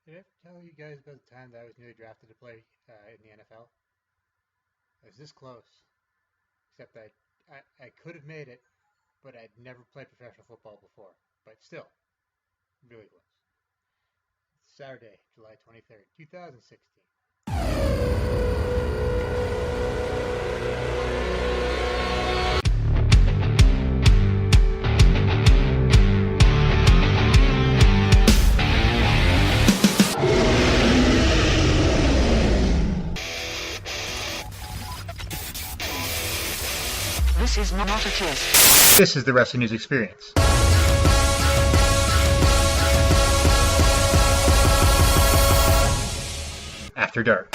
Did I ever tell you guys about the time that I was nearly drafted to play in the NFL? I was this close, except I could have made it, but I'd never played professional football before. But still, really close. Saturday, July 23rd, 2016. This is not a test. This is the Wrestling News Experience. After Dark.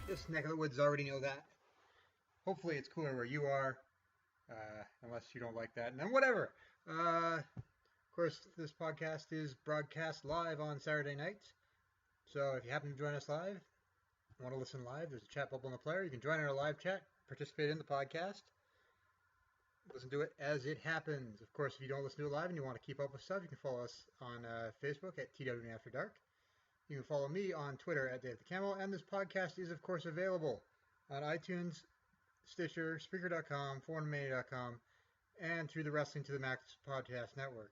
This neck of the woods already know that. Hopefully it's cooler where you are, unless you don't like that. And then whatever. Of course, this podcast is broadcast live on Saturday nights. So if you happen to join us live, want to listen live, there's a chat bubble in the player. You can join our live chat, participate in the podcast, listen to it as it happens. Of course, if you don't listen to it live and you want to keep up with stuff, you can follow us on Facebook at TWNE After Dark. You can follow me on Twitter at Dave the Camel, and this podcast is, of course, available on iTunes, Stitcher, Spreaker.com, 4mania.com, and through the Wrestling to the Max podcast network.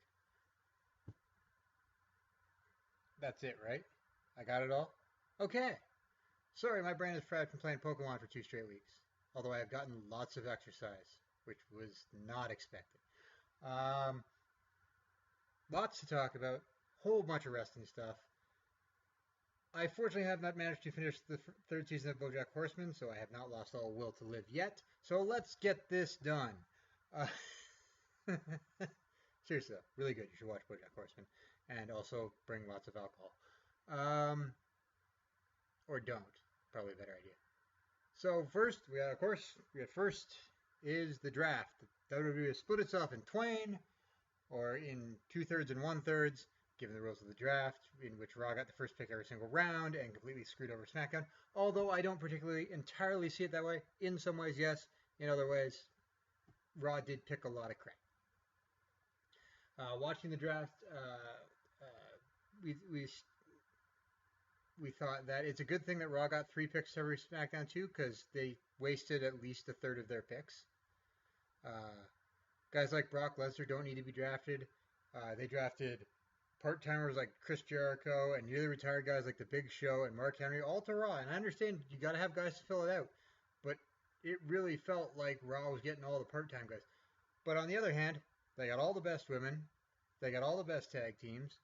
That's it, right? I got it all? Okay. Sorry, my brain is fried from playing Pokemon for 2 straight weeks, although I have gotten lots of exercise, which was not expected. Lots to talk about, whole bunch of wrestling stuff. I fortunately have not managed to finish the 3rd season of BoJack Horseman, so I have not lost all will to live yet. So let's get this done. Seriously, though, really good. You should watch BoJack Horseman, and also bring lots of alcohol. Or don't. Probably a better idea. So first, first is the draft. The WWE has split itself in twain, or in 2/3 and 1/3. Given the rules of the draft, in which Raw got the first pick every single round and completely screwed over SmackDown. Although I don't particularly entirely see it that way. In some ways, yes. In other ways, Raw did pick a lot of crap. Watching the draft, we thought that it's a good thing that Raw got 3 picks every SmackDown too, because they wasted at least 1/3 of their picks. Guys like Brock Lesnar don't need to be drafted. They drafted part-timers like Chris Jericho and nearly retired guys like The Big Show and Mark Henry all to Raw. And I understand you got to have guys to fill it out, but it really felt like Raw was getting all the part-time guys. But on the other hand, they got all the best women. They got all the best tag teams.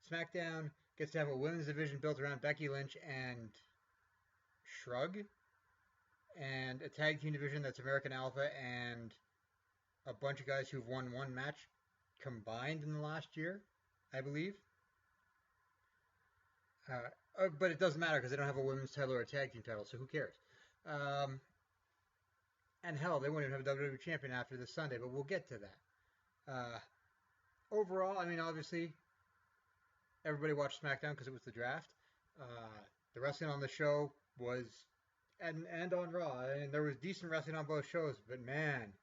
SmackDown gets to have a women's division built around Becky Lynch and Shrug, and a tag team division that's American Alpha and a bunch of guys who've won one match combined in the last year, I believe. But it doesn't matter because they don't have a women's title or a tag team title, so who cares? And hell, they won't even have a WWE champion after this Sunday, but we'll get to that. Overall, I mean, obviously, everybody watched SmackDown because it was the draft. The wrestling on the show was, and on Raw, and there was decent wrestling on both shows, but man,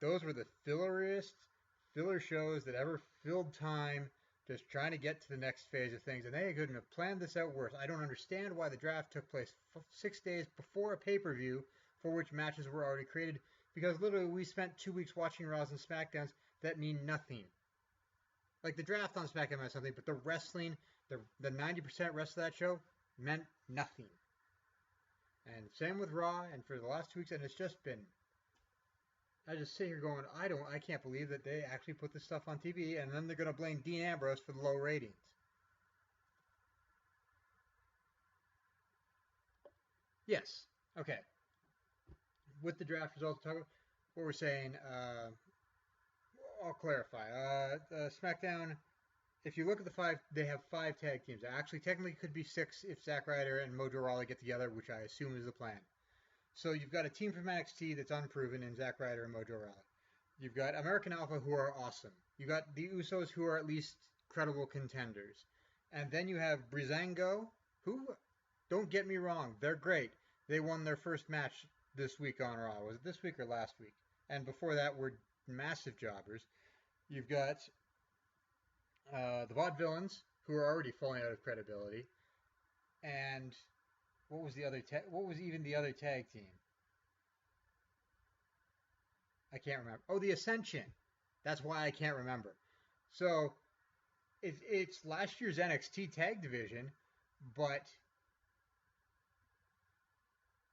those were the filler shows that ever filled time just trying to get to the next phase of things, and they couldn't have planned this out worse. I don't understand why the draft took place 6 days before a pay-per-view for which matches were already created, because literally we spent 2 weeks watching Raws and SmackDowns that mean nothing. Like, the draft on SmackDown meant something, but the wrestling, the 90% rest of that show meant nothing. And same with Raw, and for the last 2 weeks, and it's just been, I just sit here going, I can't believe that they actually put this stuff on TV, and then they're going to blame Dean Ambrose for the low ratings. Yes. Okay. With the draft results, what we're saying, I'll clarify. SmackDown, if you look at the 5, they have 5 tag teams. Actually, technically could be 6 if Zack Ryder and Mojo Rawley get together, which I assume is the plan. So you've got a team from NXT that's unproven in Zack Ryder and Mojo Rawley. You've got American Alpha, who are awesome. You got the Usos, who are at least credible contenders. And then you have Breezango, who, don't get me wrong, they're great. They won their first match this week on Raw. Was it this week or last week? And before that were massive jobbers. You've got the Vaudevillains, who are already falling out of credibility. And what was even the other tag team? I can't remember. Oh, the Ascension. That's why I can't remember. So it's last year's NXT tag division, but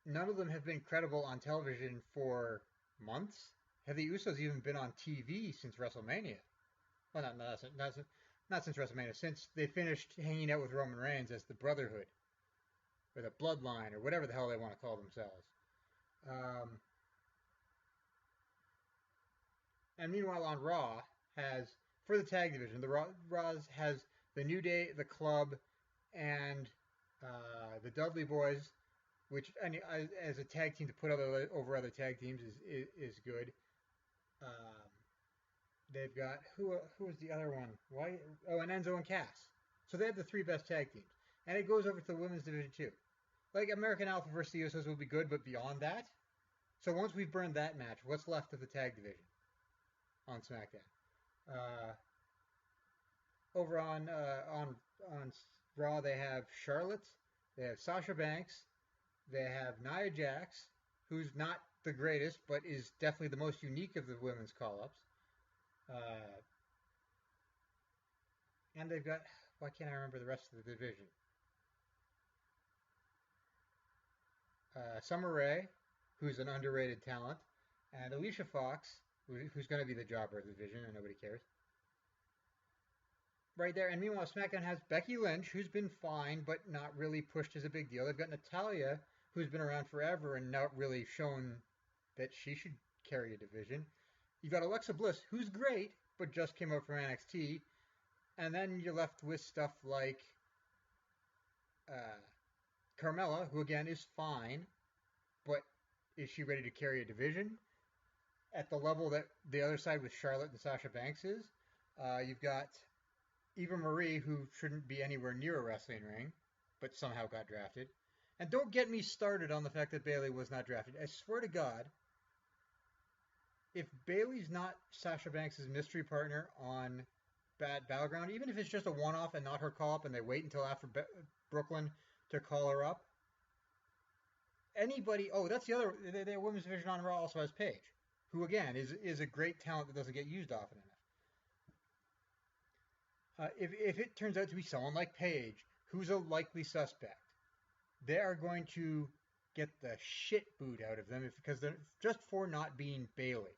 none of them have been credible on television for months. Have the Usos even been on TV since WrestleMania? Well, not since WrestleMania. Since they finished hanging out with Roman Reigns as the Brotherhood, or the Bloodline, or whatever the hell they want to call themselves. And meanwhile, on Raw for the tag division, the Raws has the New Day, the Club, and the Dudley Boys, which as a tag team to put over other tag teams is good. They've got who was the other one? Why? Oh, and Enzo and Cass. So they have the three best tag teams, and it goes over to the women's division too. Like American Alpha versus the Usos will be good, but beyond that, so once we've burned that match, what's left of the tag division on SmackDown? Over on Raw, they have Charlotte, they have Sasha Banks, they have Nia Jax, who's not the greatest, but is definitely the most unique of the women's call-ups. And they've got, why can't I remember the rest of the division? Summer Rae, who's an underrated talent, and Alicia Fox, who's going to be the jobber of the division, and nobody cares. Right there. And meanwhile, SmackDown has Becky Lynch, who's been fine, but not really pushed as a big deal. They've got Natalya, who's been around forever and not really shown that she should carry a division. You've got Alexa Bliss, who's great, but just came out from NXT. And then you're left with stuff like Carmella, who again is fine, but is she ready to carry a division at the level that the other side with Charlotte and Sasha Banks is? You've got Eva Marie, who shouldn't be anywhere near a wrestling ring, but somehow got drafted. And don't get me started on the fact that Bayley was not drafted. I swear to God, if Bayley's not Sasha Banks' mystery partner on Battleground, even if it's just a one-off and not her call-up and they wait until after Brooklyn to call her up, anybody... Oh, that's the other... The women's division on Raw also has Paige, who, again, is a great talent that doesn't get used often enough. If it turns out to be someone like Paige, who's a likely suspect, they are going to get the shit booed out of them because they're just for not being Bayley.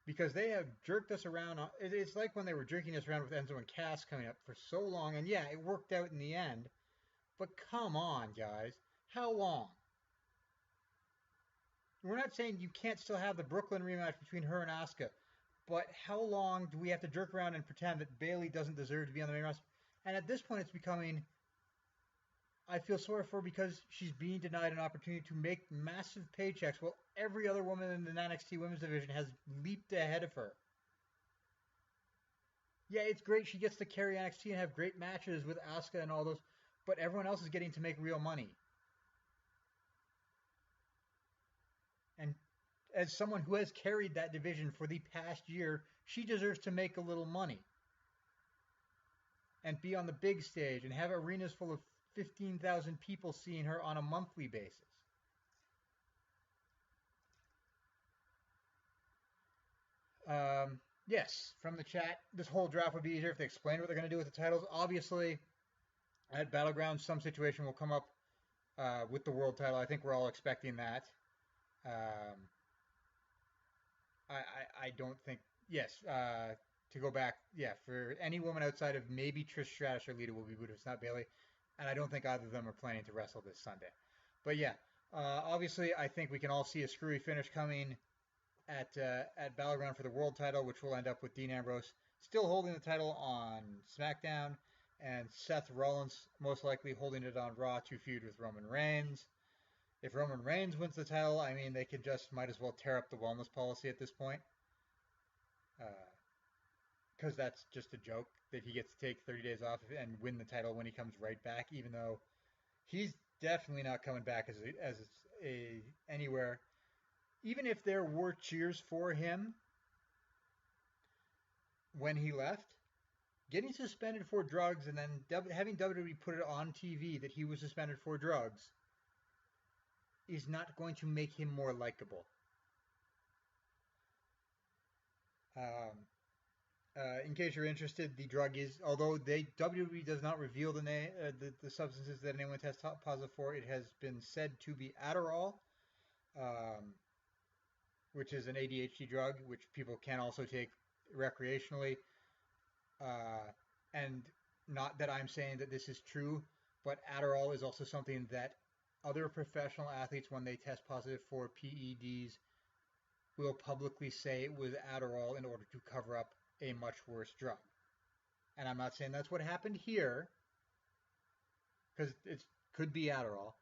Because they have jerked us around. It's like when they were jerking us around with Enzo and Cass coming up for so long. And yeah, it worked out in the end. But come on, guys. How long? We're not saying you can't still have the Brooklyn rematch between her and Asuka. But how long do we have to jerk around and pretend that Bayley doesn't deserve to be on the main roster? And at this point, it's becoming... I feel sorry for her because she's being denied an opportunity to make massive paychecks while every other woman in the NXT women's division has leaped ahead of her. Yeah, it's great she gets to carry NXT and have great matches with Asuka and all those, but everyone else is getting to make real money. And as someone who has carried that division for the past year, she deserves to make a little money. And be on the big stage and have arenas full of 15,000 people seeing her on a monthly basis. Yes, from the chat, this whole draft would be easier if they explained what they're going to do with the titles. Obviously, at Battleground, some situation will come up with the world title. I think we're all expecting that. I don't think... Yes, to go back, yeah, for any woman outside of maybe Trish Stratus or Lita will be booed if it's not Bayley. And I don't think either of them are planning to wrestle this Sunday. But yeah, obviously I think we can all see a screwy finish coming at Battleground for the world title, which will end up with Dean Ambrose still holding the title on SmackDown, and Seth Rollins most likely holding it on Raw to feud with Roman Reigns. If Roman Reigns wins the title, I mean, they could just might as well tear up the wellness policy at this point. Because that's just a joke that he gets to take 30 days off and win the title when he comes right back, even though he's definitely not coming back as a anywhere. Even if there were cheers for him when he left, getting suspended for drugs and then having WWE put it on TV that he was suspended for drugs is not going to make him more likable. In case you're interested, the drug is, although WWE does not reveal the substances that anyone tests positive for, it has been said to be Adderall, which is an ADHD drug, which people can also take recreationally. And not that I'm saying that this is true, but Adderall is also something that other professional athletes, when they test positive for PEDs, will publicly say it was Adderall in order to cover up a much worse drug. And I'm not saying that's what happened here, because it could be Adderall,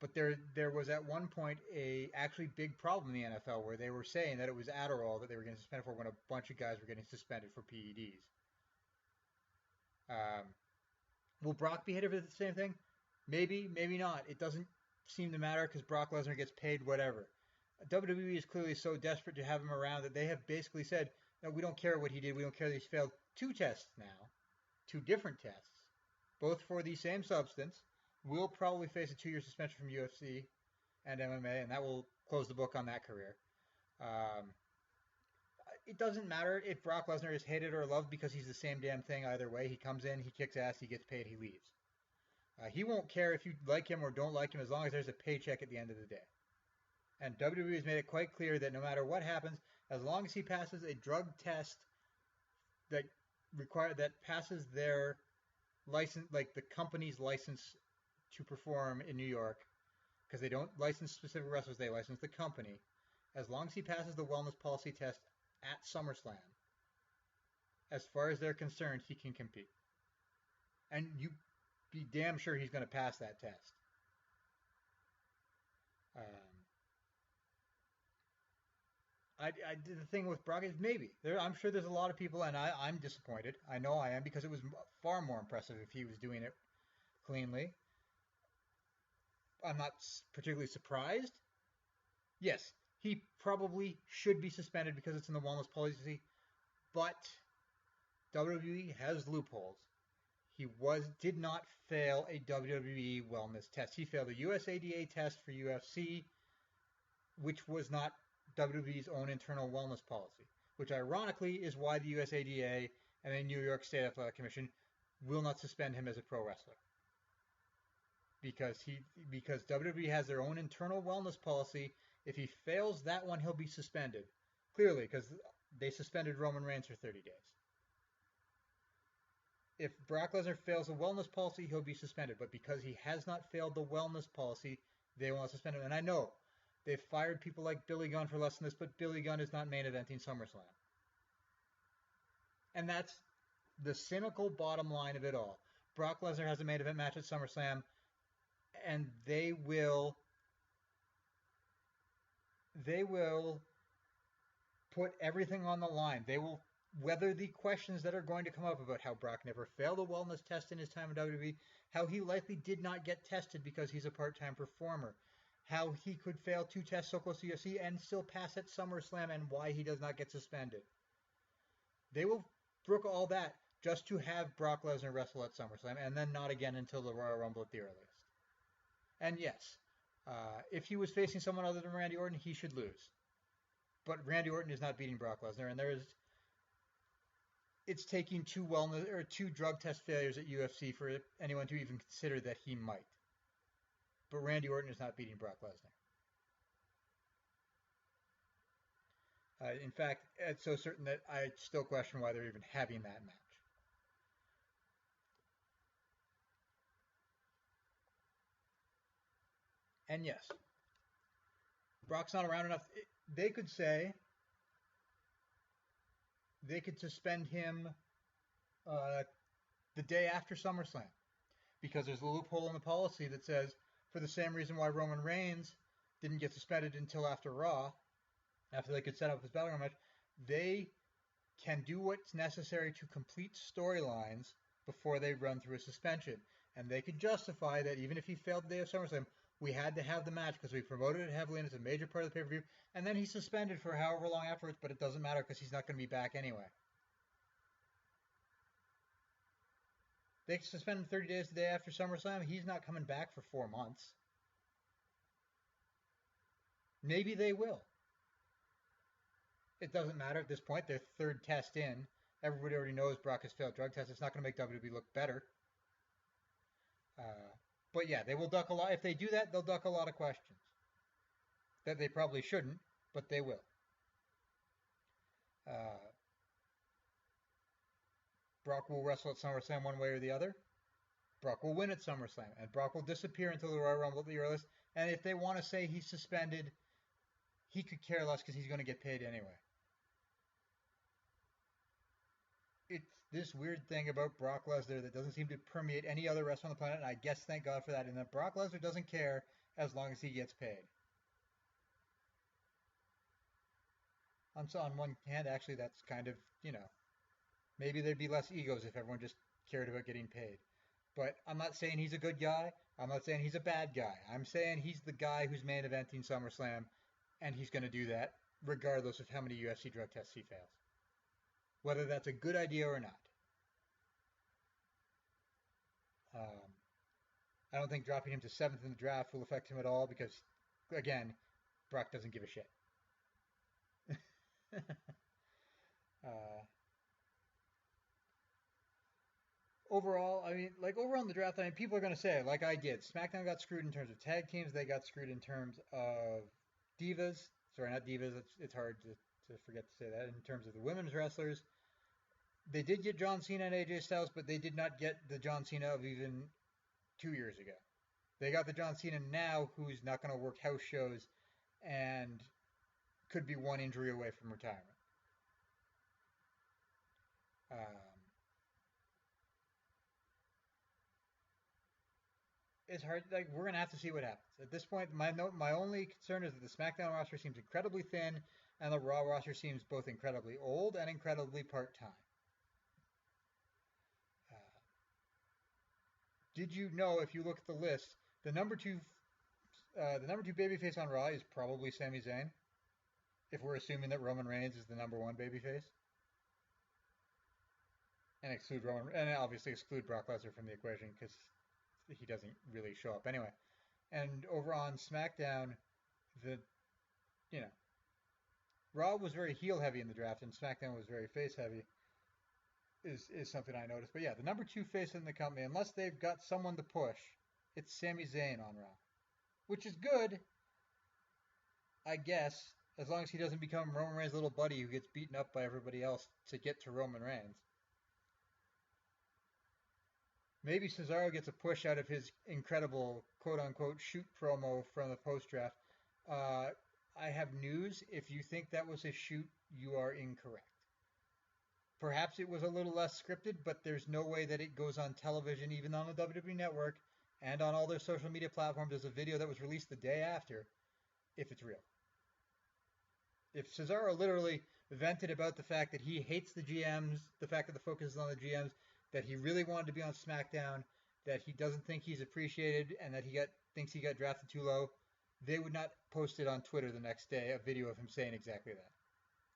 but there was at one point a actually big problem in the NFL where they were saying that it was Adderall that they were getting suspended for when a bunch of guys were getting suspended for PEDs. Will Brock be hit for the same thing? Maybe, maybe not. It doesn't seem to matter because Brock Lesnar gets paid whatever. WWE is clearly so desperate to have him around that they have basically said, no, we don't care what he did. We don't care that he's failed 2 tests now, 2 different tests, both for the same substance. Will probably face a 2-year suspension from UFC and MMA, and that will close the book on that career. It doesn't matter if Brock Lesnar is hated or loved because he's the same damn thing either way. He comes in, he kicks ass, he gets paid, he leaves. He won't care if you like him or don't like him as long as there's a paycheck at the end of the day. And WWE has made it quite clear that no matter what happens, as long as he passes a drug test that passes their license, like the company's license to perform in New York, because they don't license specific wrestlers, they license the company. As long as he passes the wellness policy test at SummerSlam, as far as they're concerned, he can compete. And you be damn sure he's going to pass that test. The thing with Brock is maybe. I'm sure there's a lot of people, and I'm disappointed. I know I am, because it was far more impressive if he was doing it cleanly. I'm not particularly surprised. Yes, he probably should be suspended because it's in the wellness policy, but WWE has loopholes. He did not fail a WWE wellness test. He failed a USADA test for UFC, which was not WWE's own internal wellness policy, which ironically is why the USADA and the New York State Athletic Commission will not suspend him as a pro wrestler. Because WWE has their own internal wellness policy. If he fails that one, he'll be suspended. Clearly, because they suspended Roman Reigns for 30 days. If Brock Lesnar fails the wellness policy, he'll be suspended. But because he has not failed the wellness policy, they won't suspend him. And I know they've fired people like Billy Gunn for less than this, but Billy Gunn is not main eventing SummerSlam. And that's the cynical bottom line of it all. Brock Lesnar has a main event match at SummerSlam, and they will put everything on the line. They will weather the questions that are going to come up about how Brock never failed a wellness test in his time in WWE, how he likely did not get tested because he's a part-time performer, how he could fail 2 tests so close to UFC and still pass at SummerSlam, and why he does not get suspended. They will brook all that just to have Brock Lesnar wrestle at SummerSlam, and then not again until the Royal Rumble at the earliest. And yes, if he was facing someone other than Randy Orton, he should lose. But Randy Orton is not beating Brock Lesnar, and it's taking 2 drug test failures at UFC for anyone to even consider that he might. But Randy Orton is not beating Brock Lesnar. In fact, it's so certain that I still question why they're even having that match. And yes, Brock's not around enough. They could suspend him the day after SummerSlam, because there's a loophole in the policy that says, for the same reason why Roman Reigns didn't get suspended until after Raw, after they could set up this Battleground match, they can do what's necessary to complete storylines before they run through a suspension. And they could justify that even if he failed the day of SummerSlam, we had to have the match because we promoted it heavily and it's a major part of the pay-per-view. And then he's suspended for however long afterwards, but it doesn't matter because he's not going to be back anyway. They suspend him 30 days the day after SummerSlam. He's not coming back for 4 months. Maybe they will. It doesn't matter at this point. They're third test in. Everybody already knows Brock has failed drug tests. It's not going to make WWE look better. But yeah, they will duck a lot. If they do that, they'll duck a lot of questions. That they probably shouldn't, but they will. Brock will wrestle at SummerSlam one way or the other. Brock will win at SummerSlam, and Brock will disappear until the Royal Rumble at the earliest. And if they want to say he's suspended, he could care less because he's going to get paid anyway. It's this weird thing about Brock Lesnar that doesn't seem to permeate any other wrestler on the planet, and I guess thank God for that, and that Brock Lesnar doesn't care as long as he gets paid. On one hand, actually, that's kind of, maybe there'd be less egos if everyone just cared about getting paid. But I'm not saying he's a good guy. I'm not saying he's a bad guy. I'm saying he's the guy who's main eventing SummerSlam, and he's going to do that regardless of how many UFC drug tests he fails. Whether that's a good idea or not. I don't think dropping him to 7th in the draft will affect him at all because, again, Brock doesn't give a shit. Overall, overall in the draft, people are going to say, like I did, SmackDown got screwed in terms of tag teams. They got screwed in terms of divas. Sorry, not divas. It's hard to forget to say that. In terms of the women's wrestlers, they did get John Cena and AJ Styles, but they did not get the John Cena of even 2 years ago. They got the John Cena now who's not going to work house shows and could be one injury away from retirement. It's hard. We're gonna have to see what happens. At this point, my only concern is that the SmackDown roster seems incredibly thin, and the Raw roster seems both incredibly old and incredibly part-time. Did you know, if you look at the list, the number two babyface on Raw is probably Sami Zayn, if we're assuming that Roman Reigns is the number one babyface, and obviously exclude Brock Lesnar from the equation because he doesn't really show up anyway. And over on SmackDown, Raw was very heel heavy in the draft, and SmackDown was very face heavy. Is something I noticed. But yeah, the number two face in the company, unless they've got someone to push, it's Sami Zayn on Raw, which is good, I guess, as long as he doesn't become Roman Reigns' little buddy who gets beaten up by everybody else to get to Roman Reigns. Maybe Cesaro gets a push out of his incredible quote-unquote shoot promo from the post-draft. I have news. If you think that was a shoot, you are incorrect. Perhaps it was a little less scripted, but there's no way that it goes on television, even on the WWE Network, and on all their social media platforms as a video that was released the day after, if it's real. If Cesaro literally vented about the fact that he hates the GMs, the fact that the focus is on the GMs, that he really wanted to be on SmackDown, that he doesn't think he's appreciated, and that thinks he got drafted too low, they would not post it on Twitter the next day, a video of him saying exactly that,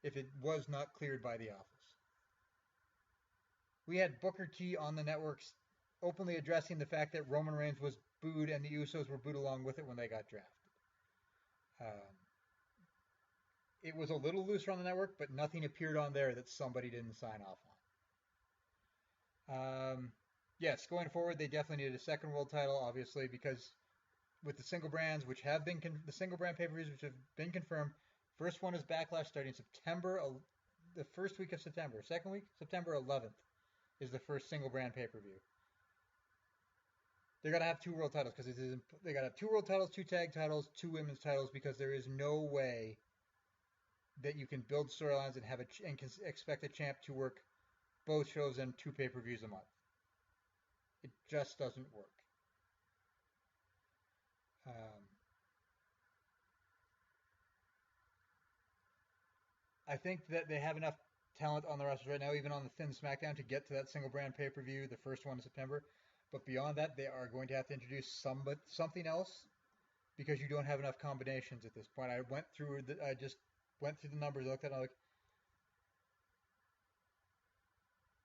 if it was not cleared by the office. We had Booker T on the networks openly addressing the fact that Roman Reigns was booed and the Usos were booed along with it when they got drafted. It was a little looser on the network, but nothing appeared on there that somebody didn't sign off on. Yes, going forward, they definitely needed a second world title, obviously, because with the single brands, which have been the single brand pay-per-views, which have been confirmed, first one is Backlash starting the first week of September. Second week, September 11th, is the first single brand pay-per-view. They got to have 2 world titles because they got to have 2 world titles, 2 tag titles, 2 women's titles, because there is no way that you can build storylines and expect a champ to work both shows and 2 pay-per-views a month. It just doesn't work. I think that they have enough talent on the rosters right now, even on the thin SmackDown, to get to that single brand pay-per-view, the first one in September. But beyond that, they are going to have to introduce something else because you don't have enough combinations at this point. I just went through the numbers, looked at it, I'm like,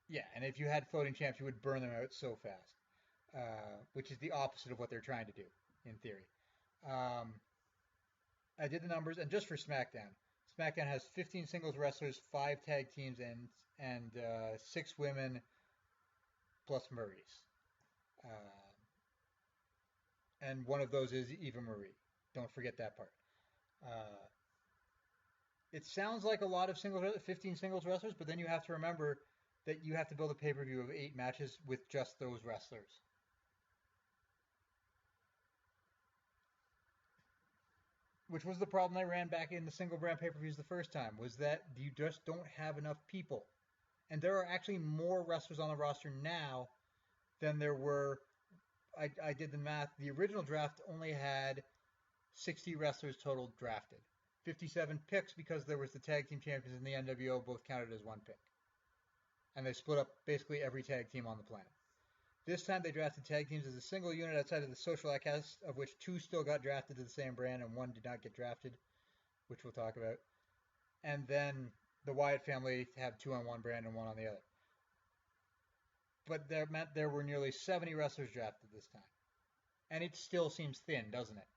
yeah. And if you had floating champs, you would burn them out so fast, which is the opposite of what they're trying to do in theory. Um, I did the numbers, and just for SmackDown, SmackDown has 15 singles wrestlers, 5 tag teams, and 6 women plus Maurice. And one of those is Eva Marie. Don't forget that part. Uh, it sounds like a lot of 15 singles wrestlers, but then you have to remember that you have to build a pay-per-view of 8 matches with just those wrestlers. Which was the problem I ran back in the single brand pay-per-views the first time, was that you just don't have enough people. And there are actually more wrestlers on the roster now than there were. I did the math. The original draft only had 60 wrestlers total drafted. 57 picks because there was the tag team champions and the NWO both counted as one pick. And they split up basically every tag team on the planet. This time they drafted tag teams as a single unit outside of the social outcasts, of which 2 still got drafted to the same brand and 1 did not get drafted, which we'll talk about. And then the Wyatt family have 2 on one brand and 1 on the other. But that meant there were nearly 70 wrestlers drafted this time. And it still seems thin, doesn't it?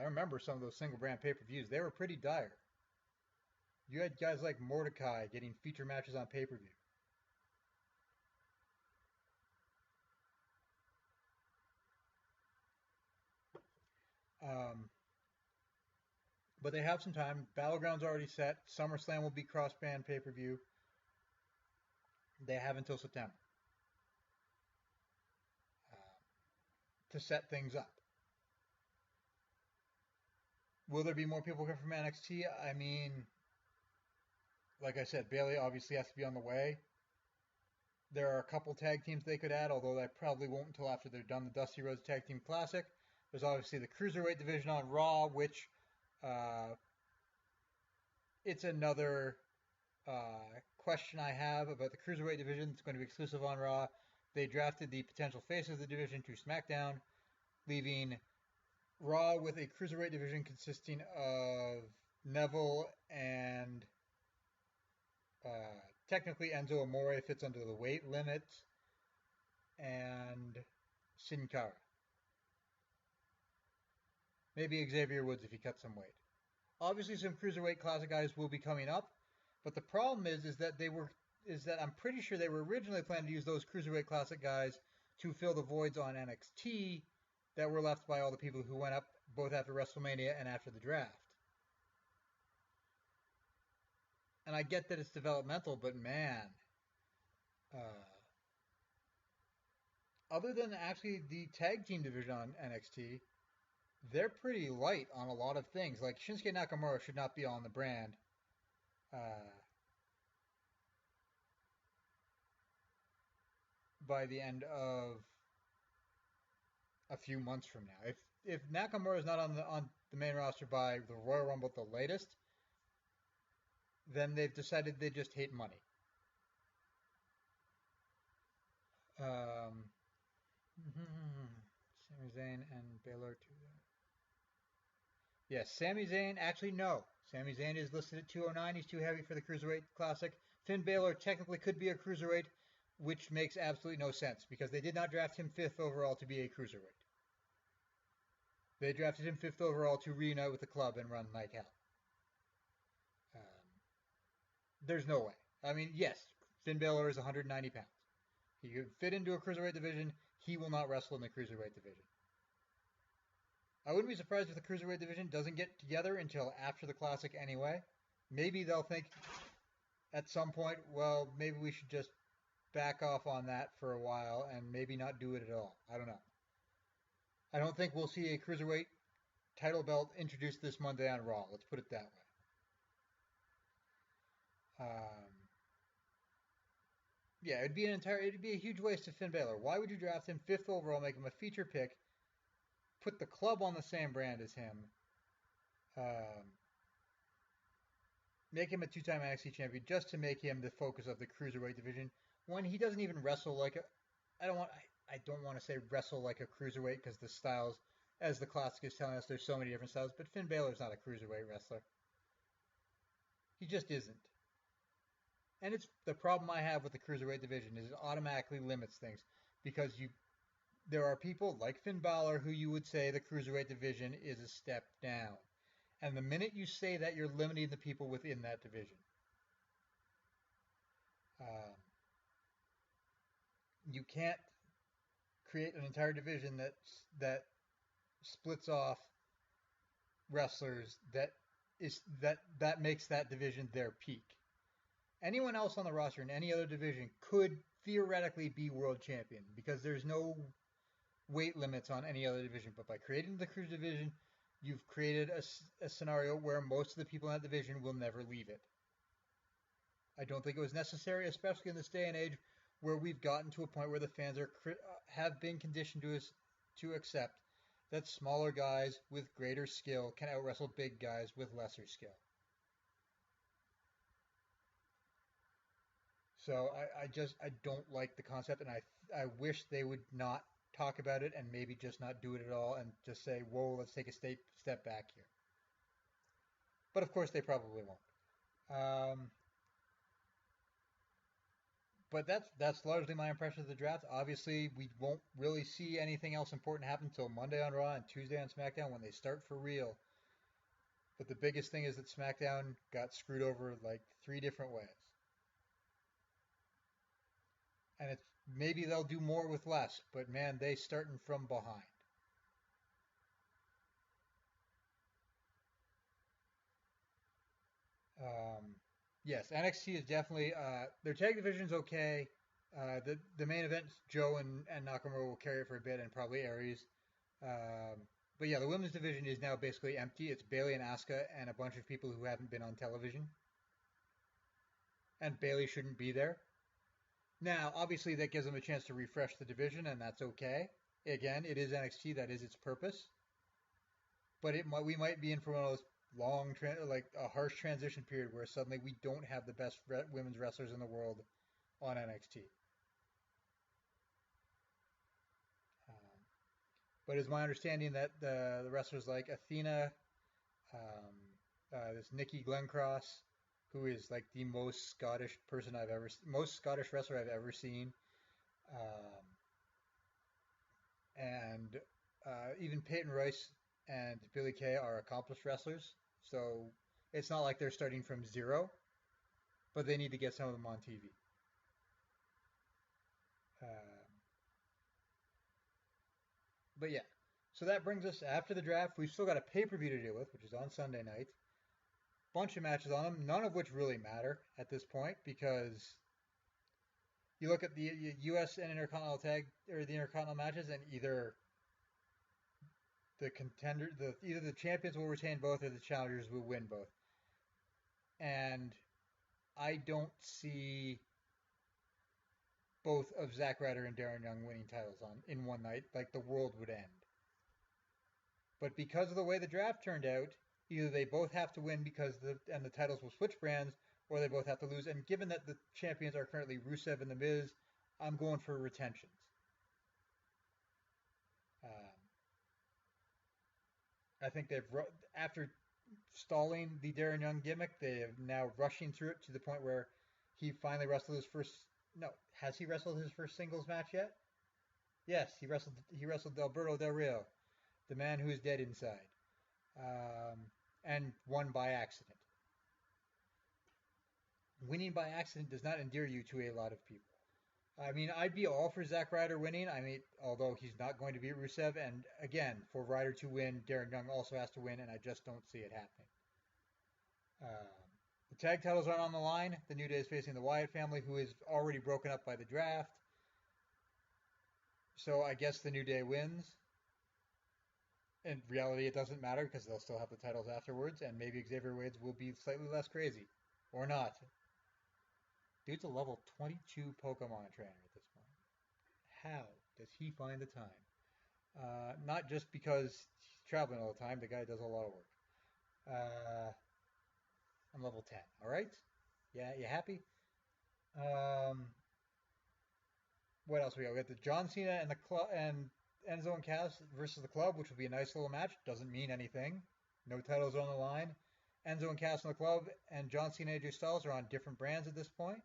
I remember some of those single brand pay-per-views. They were pretty dire. You had guys like Mordecai getting feature matches on pay-per-view. But they have some time. Battleground's already set. SummerSlam will be cross-band pay-per-view. They have until September to set things up. Will there be more people coming from NXT? I mean, like I said, Bayley obviously has to be on the way. There are a couple tag teams they could add, although that probably won't until after they're done the Dusty Rhodes Tag Team Classic. There's obviously the Cruiserweight division on Raw, which it's another question I have about the Cruiserweight division. It's going to be exclusive on Raw. They drafted the potential face of the division to SmackDown, leaving Raw with a Cruiserweight division consisting of Neville and technically Enzo Amore fits under the weight limit, and Sin Cara. Maybe Xavier Woods if he cuts some weight. Obviously, some Cruiserweight Classic guys will be coming up, but the problem is that I'm pretty sure they were originally planning to use those Cruiserweight Classic guys to fill the voids on NXT that were left by all the people who went up both after WrestleMania and after the draft. And I get that it's developmental, but man, other than actually the tag team division on NXT, they're pretty light on a lot of things. Like Shinsuke Nakamura should not be on the brand. By the end of a few months from now, if Nakamura is not on the main roster by the Royal Rumble at the latest, then they've decided they just hate money. Sami Zayn and Baylor too. Yes, Sami Zayn, actually no. Sami Zayn is listed at 209. He's too heavy for the Cruiserweight Classic. Finn Balor technically could be a Cruiserweight, which makes absolutely no sense because they did not draft him 5th overall to be a Cruiserweight. They drafted him 5th overall to reunite with the club and run like hell. There's no way. I mean, yes, Finn Balor is 190 pounds. He could fit into a Cruiserweight division. He will not wrestle in the Cruiserweight division. I wouldn't be surprised if the Cruiserweight division doesn't get together until after the Classic anyway. Maybe they'll think at some point, well, maybe we should just back off on that for a while and maybe not do it at all. I don't know. I don't think we'll see a Cruiserweight title belt introduced this Monday on Raw. Let's put it that way. Yeah, it'd be a huge waste of Finn Balor. Why would you draft him 5th overall, make him a feature pick, put the club on the same brand as him, Um, make him a two-time NXT champion just to make him the focus of the cruiserweight division when he doesn't even wrestle like a. I don't want to say wrestle like a cruiserweight because the styles, as the classic is telling us, there's so many different styles. But Finn Balor's not a cruiserweight wrestler. He just isn't. And it's the problem I have with the cruiserweight division is it automatically limits things because there are people like Finn Balor who you would say the cruiserweight division is a step down. And the minute you say that, you're limiting the people within that division. You can't create an entire division that splits off wrestlers that makes that division their peak. Anyone else on the roster in any other division could theoretically be world champion because there's no weight limits on any other division. But by creating the cruise division, you've created a scenario where most of the people in that division will never leave it. I don't think it was necessary, especially in this day and age where we've gotten to a point where the fans have been conditioned to accept that smaller guys with greater skill can out-wrestle big guys with lesser skill. So I don't like the concept, and I wish they would not talk about it and maybe just not do it at all and just say, whoa, let's take a step back here. But of course they probably won't. But that's largely my impression of the draft. Obviously, we won't really see anything else important happen until Monday on Raw and Tuesday on SmackDown when they start for real. But the biggest thing is that SmackDown got screwed over like 3 different ways. And it's maybe they'll do more with less, but man, they starting from behind. Yes, NXT is definitely their tag division's okay. The main event, Joe and Nakamura will carry it for a bit, and probably Aries. But yeah, the women's division is now basically empty. It's Bayley and Asuka and a bunch of people who haven't been on television. And Bayley shouldn't be there. Now, obviously, that gives them a chance to refresh the division, and that's okay. Again, it is NXT. That is its purpose. But we might be in for one of those long, like a harsh transition period where suddenly we don't have the best women's wrestlers in the world on NXT. But it's my understanding that the wrestlers like Athena, this Nikki Glencross, who is like the most Scottish wrestler I've ever seen, and even Peyton Royce and Billie Kay are accomplished wrestlers, so it's not like they're starting from zero, but they need to get some of them on TV. But yeah, so that brings us after the draft. We've still got a pay-per-view to deal with, which is on Sunday night. Bunch of matches on them, none of which really matter at this point because you look at the U.S. and Intercontinental the Intercontinental matches, and either the champions will retain both, or the challengers will win both. And I don't see both of Zack Ryder and Darren Young winning titles in one night. Like, the world would end. But because of the way the draft turned out, either they both have to win and the titles will switch brands, or they both have to lose. And given that the champions are currently Rusev and The Miz, I'm going for retentions. I think after stalling the Darren Young gimmick, they are now rushing through it to the point where he finally wrestled his first. No, has he wrestled his first singles match yet? Yes, he wrestled Alberto Del Rio, the man who is dead inside, and won by accident. Winning by accident does not endear you to a lot of people. I mean, I'd be all for Zack Ryder winning. I mean, although he's not going to beat Rusev, and again, for Ryder to win, Darren Young also has to win, and I just don't see it happening. The tag titles aren't on the line. The New Day is facing the Wyatt family, who is already broken up by the draft. So I guess the New Day wins. In reality, it doesn't matter because they'll still have the titles afterwards, and maybe Xavier Woods will be slightly less crazy. Or not. Dude's a level 22 Pokemon trainer at this point. How does he find the time? Not just because he's traveling all the time. The guy does a lot of work. I'm level 10. All right? Yeah, you happy? Um, what else we got? We got the John Cena and the club and Enzo and Cass versus the club, which will be a nice little match. Doesn't mean anything. No titles on the line. Enzo and Cass in the club and John Cena and AJ Styles are on different brands at this point.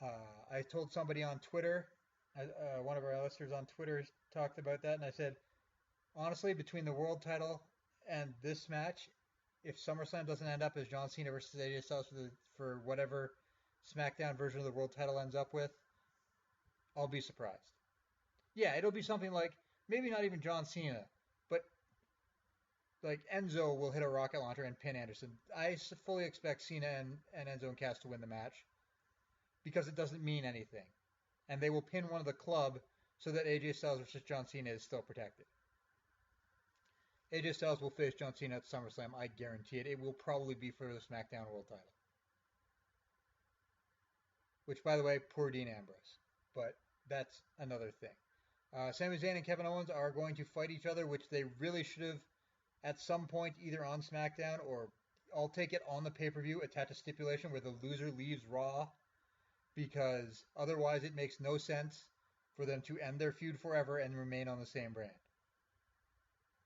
I told somebody on Twitter, one of our listeners on Twitter talked about that, and I said, honestly, between the world title and this match, if SummerSlam doesn't end up as John Cena versus AJ Styles for whatever SmackDown version of the world title ends up with, I'll be surprised. Yeah, it'll be something like maybe not even John Cena, but like Enzo will hit a rocket launcher and pin Anderson. I fully expect Cena and Enzo and Cass to win the match because it doesn't mean anything. And they will pin one of the club so that AJ Styles versus John Cena is still protected. AJ Styles will face John Cena at SummerSlam. I guarantee it. It will probably be for the SmackDown World Title. Which, by the way, poor Dean Ambrose. But that's another thing. Sami Zayn and Kevin Owens are going to fight each other, which they really should have at some point either on SmackDown or I'll take it on the pay-per-view, attach a stipulation where the loser leaves Raw, because otherwise it makes no sense for them to end their feud forever and remain on the same brand.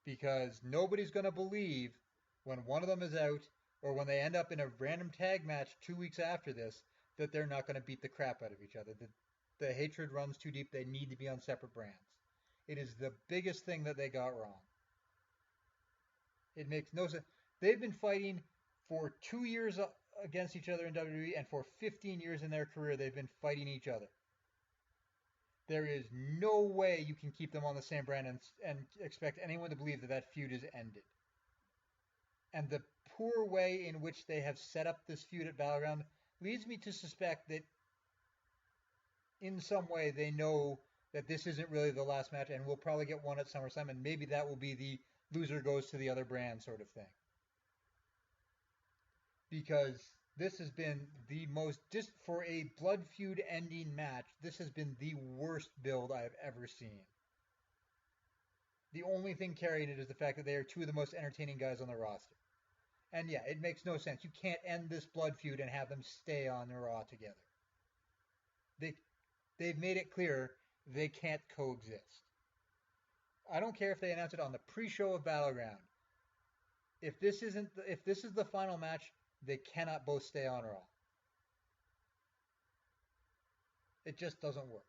Because nobody's going to believe when one of them is out or when they end up in a random tag match 2 weeks after this that they're not going to beat the crap out of each other. The hatred runs too deep. They need to be on separate brands. It is the biggest thing that they got wrong. It makes no sense. They've been fighting for 2 years against each other in WWE, and for 15 years in their career, they've been fighting each other. There is no way you can keep them on the same brand and expect anyone to believe that that feud is ended. And the poor way in which they have set up this feud at Battleground leads me to suspect that in some way they know that this isn't really the last match and we'll probably get one at SummerSlam, and maybe that will be the loser goes to the other brand sort of thing. Because this has been the most, just for a blood feud ending match, this has been the worst build I have ever seen. The only thing carrying it is the fact that they are two of the most entertaining guys on the roster. And yeah, it makes no sense. You can't end this blood feud and have them stay on the Raw together. They've made it clear they can't coexist. I don't care if they announce it on the pre-show of Battleground. If this is the final match, they cannot both stay on Raw. It just doesn't work.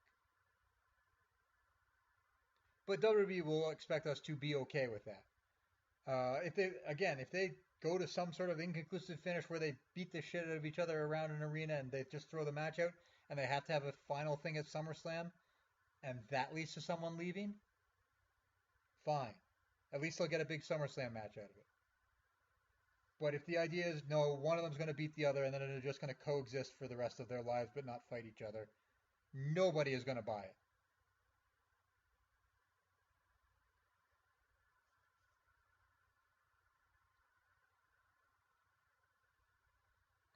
But WWE will expect us to be okay with that. If they go to some sort of inconclusive finish where they beat the shit out of each other around an arena and they just throw the match out and they have to have a final thing at SummerSlam and that leads to someone leaving, fine. At least they'll get a big SummerSlam match out of it. But if the idea is, no, one of them's going to beat the other and then they're just going to coexist for the rest of their lives but not fight each other, nobody is going to buy it.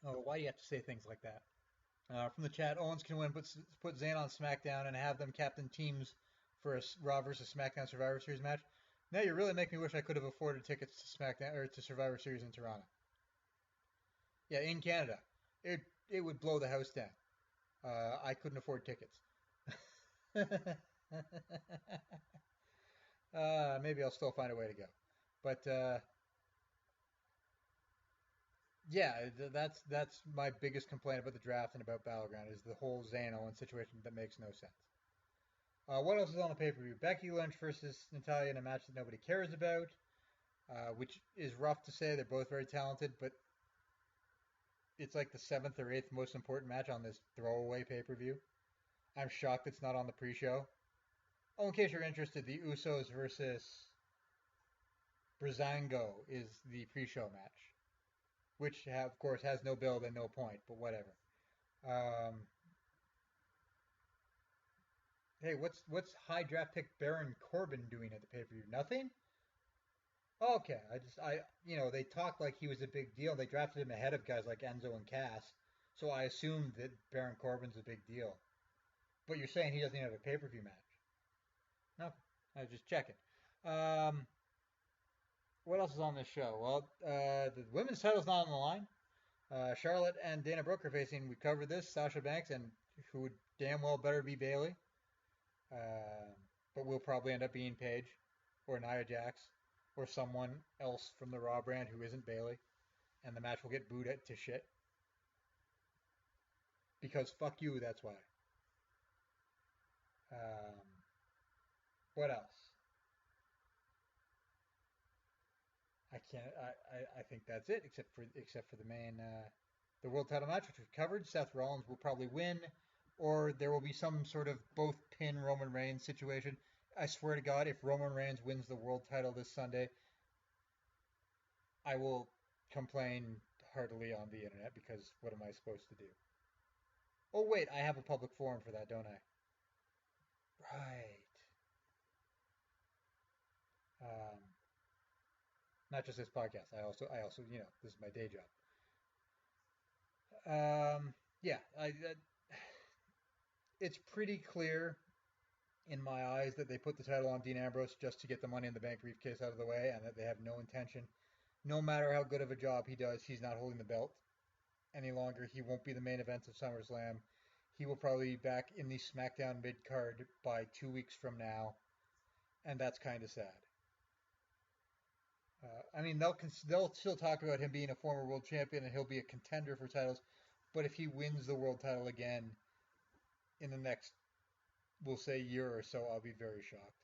Oh, why do you have to say things like that? From the chat, Owens can win, put Zayn on SmackDown and have them captain teams for a Raw versus SmackDown Survivor Series match. Now you really make me wish I could have afforded tickets to SmackDown or to Survivor Series in Toronto. Yeah, in Canada, it would blow the house down. I couldn't afford tickets. Maybe I'll still find a way to go, but yeah, that's my biggest complaint about the draft and about Battleground is the whole Zayn Owens situation that makes no sense. What else is on the pay-per-view? Becky Lynch versus Natalya in a match that nobody cares about, which is rough to say. They're both very talented, but it's like the 7th or 8th most important match on this throwaway pay-per-view. I'm shocked it's not on the pre-show. Oh, in case you're interested, the Usos versus Breezango is the pre-show match, which of course has no build and no point, but whatever. Hey, what's high draft pick Baron Corbin doing at the pay-per-view? Nothing? Okay, they talked like he was a big deal. They drafted him ahead of guys like Enzo and Cass, so I assumed that Baron Corbin's a big deal. But you're saying he doesn't have a pay-per-view match? No, I was just checking. What else else is on this show? Well, the women's title's not on the line. Charlotte and Dana Brooke are facing, we covered this, Sasha Banks, and who would damn well better be Bayley. But will probably end up being Paige or Nia Jax or someone else from the Raw brand who isn't Bayley. And the match will get booed to shit. Because fuck you, that's why. What else? I can't. I think that's it, except for the main the world title match, which we've covered. Seth Rollins will probably win, or there will be some sort of both pin Roman Reigns situation. I swear to God, if Roman Reigns wins the world title this Sunday, I will complain heartily on the internet because what am I supposed to do? Oh wait, I have a public forum for that, don't I? Right. Um, Not just this podcast. I also, this is my day job. Yeah, it's pretty clear in my eyes that they put the title on Dean Ambrose just to get the Money in the Bank briefcase out of the way, and that they have no intention, no matter how good of a job he does, he's not holding the belt any longer. He won't be the main event of SummerSlam. He will probably be back in the SmackDown mid card by 2 weeks from now, and that's kind of sad. I mean, they'll still talk about him being a former world champion and he'll be a contender for titles, but if he wins the world title again in the next, we'll say, year or so, I'll be very shocked.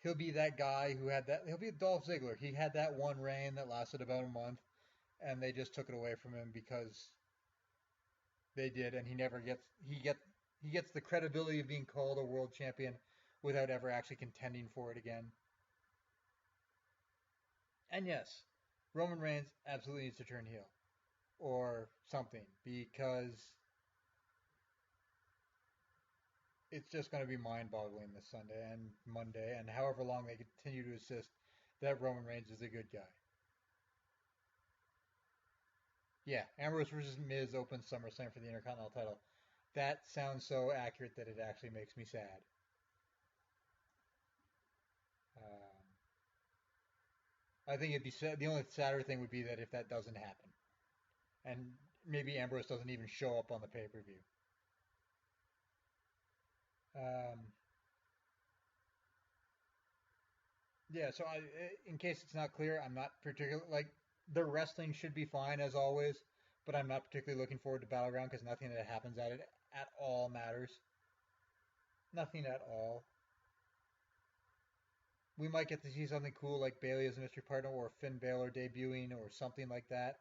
He'll be that guy who had that. He'll be Dolph Ziggler. He had that one reign that lasted about a month, and they just took it away from him because they did, and he never gets. He gets the credibility of being called a world champion without ever actually contending for it again. And yes, Roman Reigns absolutely needs to turn heel or something because it's just going to be mind-boggling this Sunday and Monday and however long they continue to insist that Roman Reigns is a good guy. Yeah, Ambrose versus Miz opens SummerSlam for the Intercontinental title. That sounds so accurate that it actually makes me sad. I think it'd be sad. The only sadder thing would be that if that doesn't happen, and maybe Ambrose doesn't even show up on the pay-per-view. Yeah, so in case it's not clear, I'm not particularly like the wrestling should be fine as always, but I'm not particularly looking forward to Battleground because nothing that happens at it at all matters. Nothing at all. We might get to see something cool like Bayley as a mystery partner or Finn Balor debuting or something like that,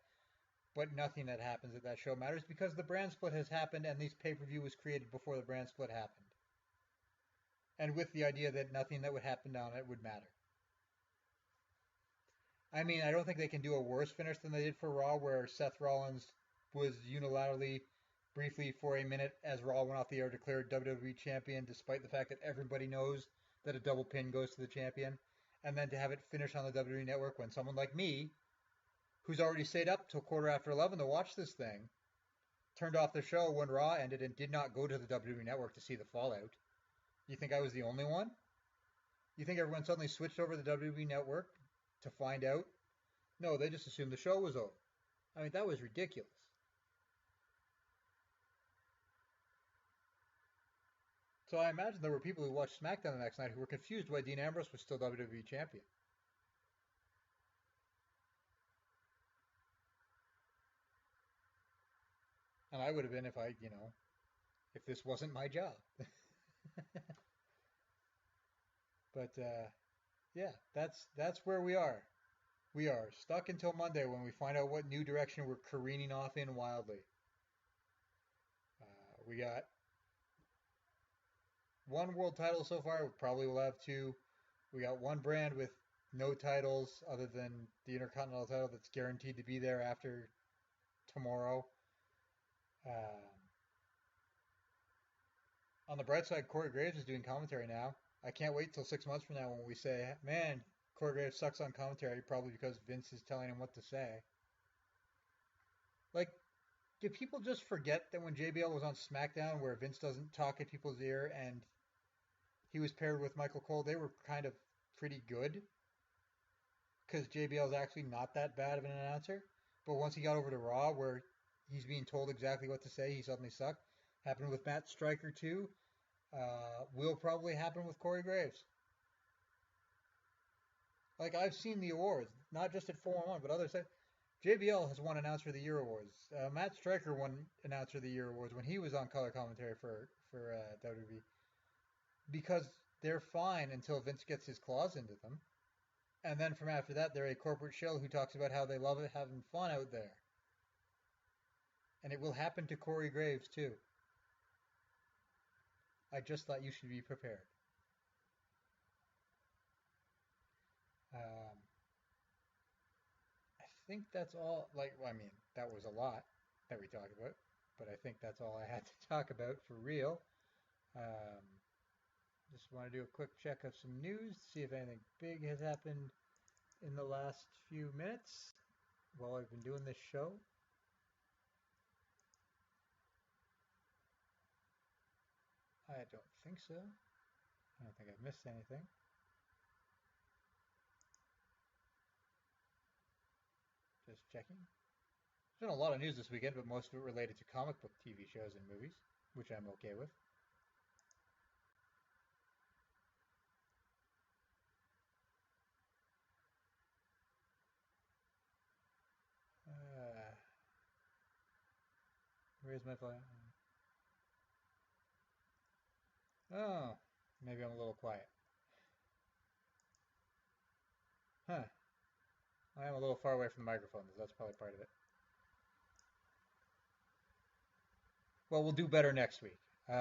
but nothing that happens at that show matters because the brand split has happened and this pay-per-view was created before the brand split happened. And with the idea that nothing that would happen on it would matter. I mean, I don't think they can do a worse finish than they did for Raw, where Seth Rollins was unilaterally, briefly for a minute, as Raw went off the air, declared WWE champion, despite the fact that everybody knows that a double pin goes to the champion. And then to have it finish on the WWE Network when someone like me, who's already stayed up till 11:15 to watch this thing, turned off the show when Raw ended and did not go to the WWE Network to see the fallout. You think I was the only one? You think everyone suddenly switched over to the WWE Network to find out? No, they just assumed the show was over. I mean, that was ridiculous. So I imagine there were people who watched SmackDown the next night who were confused why Dean Ambrose was still WWE champion. And I would have been if if this wasn't my job. But yeah, that's where we are. We are stuck until Monday when we find out what new direction we're careening off in wildly. We got one world title so far. We probably will have two. We got one brand with no titles other than the Intercontinental title that's guaranteed to be there after tomorrow. On the bright side, Corey Graves is doing commentary now. I can't wait till 6 months from now when we say, man, Corey Graves sucks on commentary, probably because Vince is telling him what to say. Like, do people just forget that when JBL was on SmackDown, where Vince doesn't talk at people's ear, and he was paired with Michael Cole, they were kind of pretty good because JBL is actually not that bad of an announcer. But once he got over to Raw, where he's being told exactly what to say, he suddenly sucked. Happened with Matt Striker too. Will probably happen with Corey Graves. Like, I've seen the awards, not just at 4-on-1, but others. JBL has won Announcer of the Year awards. Matt Striker won Announcer of the Year awards when he was on color commentary for WWE, because they're fine until Vince gets his claws into them, and then from after that they're a corporate shell who talks about how they love it having fun out there. And it will happen to Corey Graves too. I just thought you should be prepared. I think that's all. I mean, that was a lot that we talked about, but I think that's all I had to talk about for real. Just want to do a quick check of some news, see if anything big has happened in the last few minutes while I've been doing this show. I don't think so. I don't think I've missed anything. Just checking. There's been a lot of news this weekend, but most of it related to comic book TV shows and movies, which I'm okay with. Where's my phone? Oh, maybe I'm a little quiet. Huh. I am a little far away from the microphone, so that's probably part of it. Well, we'll do better next week. It's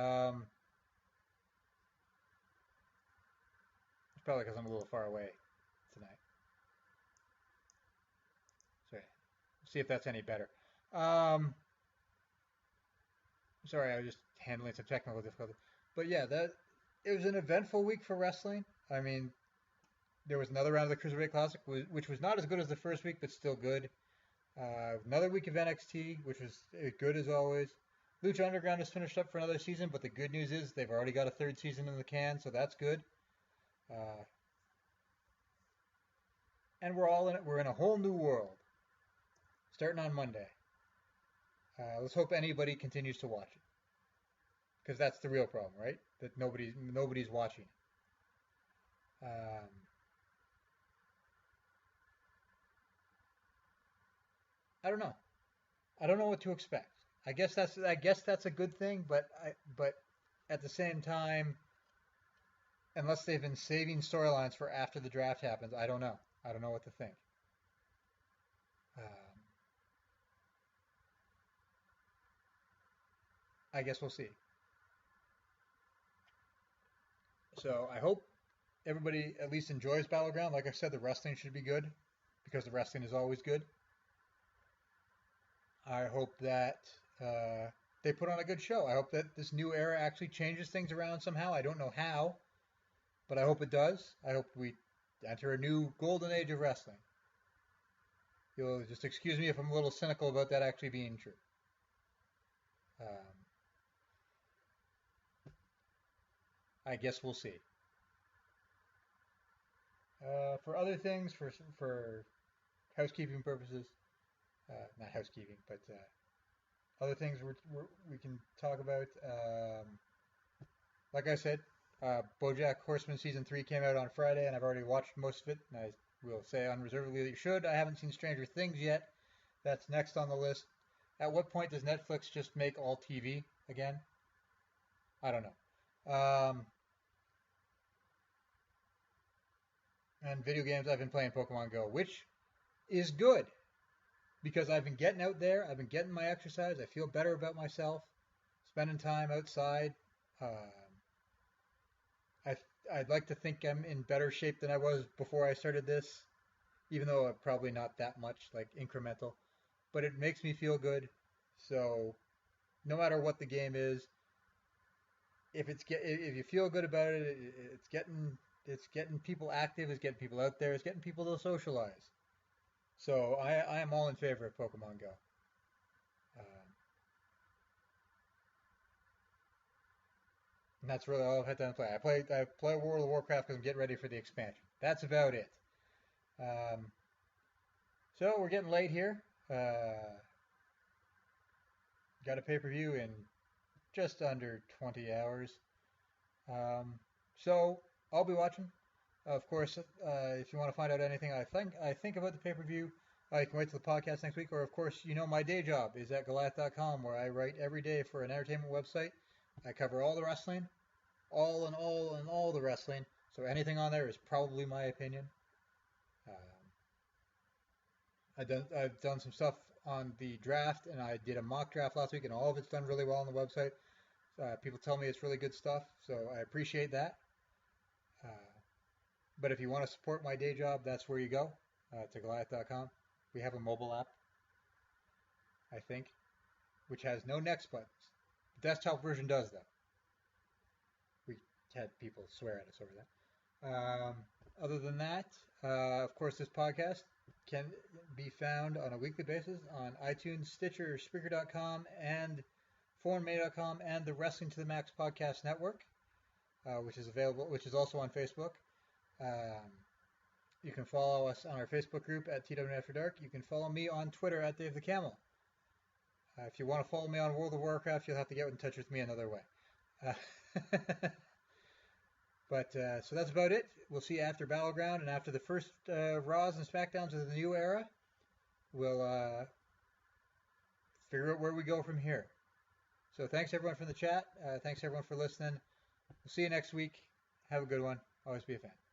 probably because I'm a little far away tonight. Sorry. See if that's any better. Sorry, I was just handling some technical difficulty. But yeah, it was an eventful week for wrestling. I mean, there was another round of the Cruiserweight Classic, which was not as good as the first week, but still good. Another week of NXT, which was good as always. Lucha Underground is finished up for another season, but the good news is they've already got a third season in the can, so that's good. And we're all in it. We're in a whole new world, starting on Monday. Let's hope anybody continues to watch it, because that's the real problem, right? That nobody's watching it. I don't know. I don't know what to expect. I guess that's a good thing, but at the same time, unless they've been saving storylines for after the draft happens, I don't know. I don't know what to think. I guess we'll see. So I hope everybody at least enjoys Battleground. Like I said, the wrestling should be good because the wrestling is always good. I hope that they put on a good show. I hope that this new era actually changes things around somehow. I don't know how, but I hope it does. I hope we enter a new golden age of wrestling. You'll just excuse me if I'm a little cynical about that actually being true. I guess we'll see. For other things, for housekeeping purposes, not housekeeping, but other things we can talk about. Like I said, BoJack Horseman season 3 came out on Friday, and I've already watched most of it. And I will say unreservedly that you should. I haven't seen Stranger Things yet. That's next on the list. At what point does Netflix just make all TV again? I don't know. And video games, I've been playing Pokemon Go, which is good because I've been getting out there. I've been getting my exercise. I feel better about myself, spending time outside. I'd like to think I'm in better shape than I was before I started this, even though probably not that much, like incremental. But it makes me feel good. So no matter what the game is, if you feel good about it, it's getting people active, it's getting people out there, it's getting people to socialize. So I am all in favor of Pokemon Go. And that's really all I've had time to play. I play World of Warcraft because I'm getting ready for the expansion. That's about it. So we're getting late here. Got a pay-per-view in just under 20 hours. So I'll be watching. Of course, if you want to find out anything I think about the pay-per-view, you can wait till the podcast next week. Or, of course, my day job is at Goliath.com, where I write every day for an entertainment website. I cover all the wrestling, all the wrestling. So anything on there is probably my opinion. I've done some stuff on the draft, and I did a mock draft last week, and all of it's done really well on the website. People tell me it's really good stuff, so I appreciate that. But if you want to support my day job, that's where you go, to Goliath.com. We have a mobile app, I think, which has no next buttons. The desktop version does, though. We had people swear at us over that. Other than that, of course, this podcast can be found on a weekly basis on iTunes, Stitcher, Spreaker.com, and PhoneMe.com, and the Wrestling to the Max podcast network, which is also on Facebook. You can follow us on our Facebook group at TWNE After Dark. You can follow me on Twitter at Dave the Camel. If you want to follow me on World of Warcraft, you'll have to get in touch with me another way. But so that's about it. We'll see you after Battleground and after the first Raws and SmackDowns of the new era. We'll figure out where we go from here. So thanks everyone for the chat. Thanks everyone for listening. We'll see you next week. Have a good one. Always be a fan.